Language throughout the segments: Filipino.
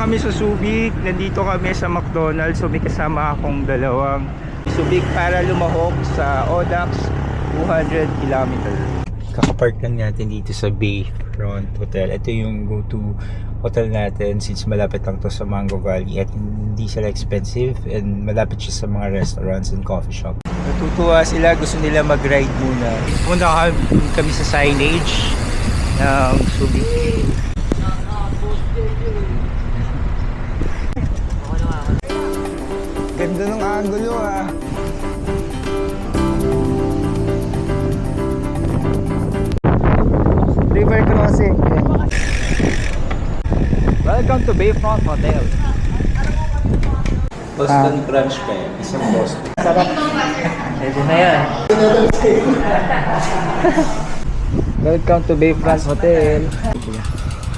kami sa Subic. Nandito kami sa McDonald's. So may kasama akong dalawang Subic para lumahok sa Audax 200 km. Kakapark lang natin dito sa Bayfront Hotel. Ito yung go-to hotel natin since malapit lang to sa Mango Valley at hindi sila expensive and malapit siya sa mga restaurants and coffee shop. Natutuwa sila, gusto nila mag-ride muna. Punta kami sa signage ng Subic. Ganda ng angulo ah. River crossing. Welcome to Bayfront Hotel. Boston Crunch pa yan. Isang Boston. Sarap. Pwede na yan. Welcome to Bayfront Hotel.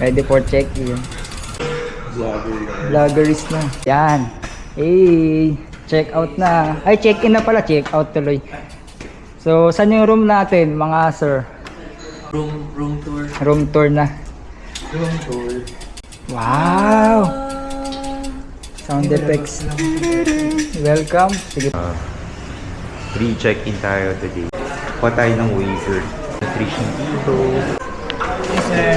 Ready for check-in. Vloggerist na. Yan. Hey, check out na. Ay, check-in na pala. Check out tuloy. So, saan yung room natin, mga sir? Room tour. Room tour na. Room tour. Wow! Sound effects. Welcome. Sige. Pre-check-in tayo today. Kuha tayo ng waiver. Nutrition dito. Yes, sir.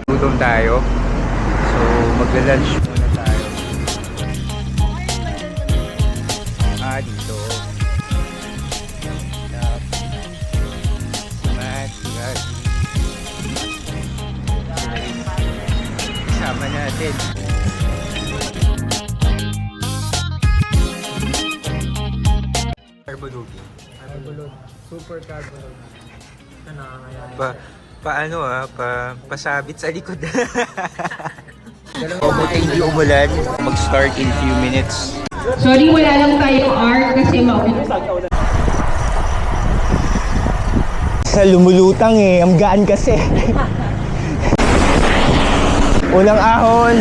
Gutom tayo. So, magla-lunch muna tayo. Dito. Kasama natin. Carbo load. Super carbo load. Pasabit sa likod. Mabuti hindi umulan. Mag-start in few minutes. Sorry, wala lang tayong arc kasi maubos. Lumulutang eh. Ang gaan kasi. Unang ahon.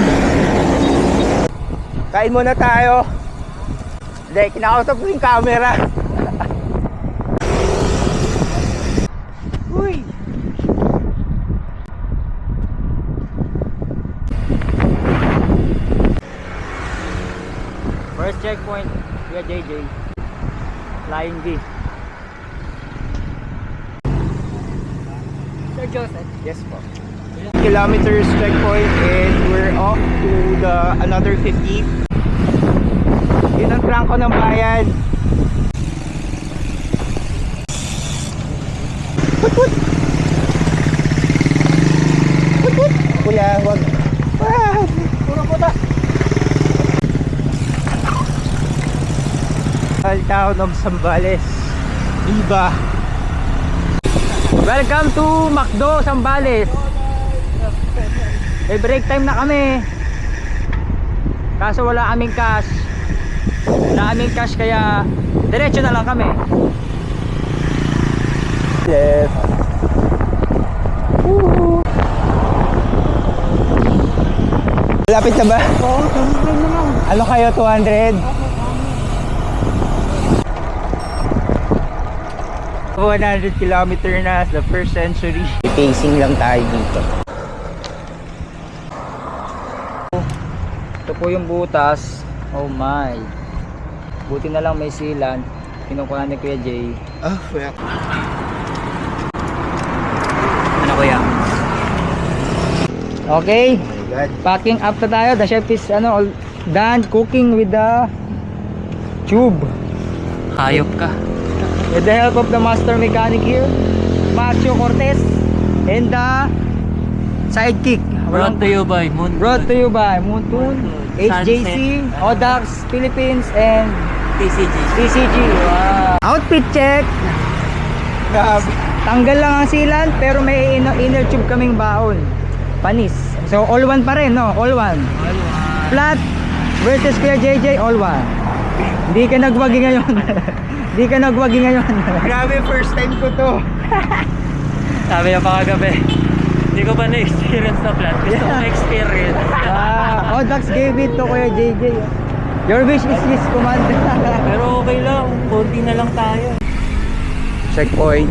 Kain muna tayo. Hindi, kinakausap ko yung camera. Uy. First checkpoint, Kuya JJ. Flying V. Sir Joseph? Yes po. Kilometers checkpoint and we're off to the another 50. Yun ang trangko ng bayan. Put. Kuya, wag. Puro puta. Town of Zambales. Iba. Welcome to McDo Zambales. May break time na kami. Kaso wala aming cash. Kaya diretso na lang kami. Yes. Lapit na ba? Oo, ano kayo, 200? 100 kilometer na sa first century. Pacing lang tayo dito. Ito po yung butas. Oh my. Buti na lang may sealant. Kinukuha ni Kuya Jay. Kuya. Ano kuya? Okay. Packing up na tayo. The chef is all done cooking with the tube. Hayop ka. With the help of the master mechanic here, Macho Cortez, and the sidekick. Brought to you by Moon. Brought to you by Moontoon, HJC, Audax, Philippines, and TCG. Wow. Outfit check. Tanggal lang ang sealant, pero may inner tube kaming baon. Panis. So all one pa rin, no? All one. Flat versus Kuya JJ, all one. Hindi ka nagwagi ngayon. Hindi ka nagwagi ngayon. Grabe, first time ko to. Sabi niya pa kagabi, hindi ko pa na-experience na flat. Gusto ko na-experience. Audax gave it to Kuya JJ. Your wish is his command. Pero okay lang, konti na lang tayo. Checkpoint.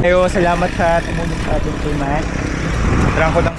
Ayo, salamat sa tumulong sa atin kay Matt. Trangko ng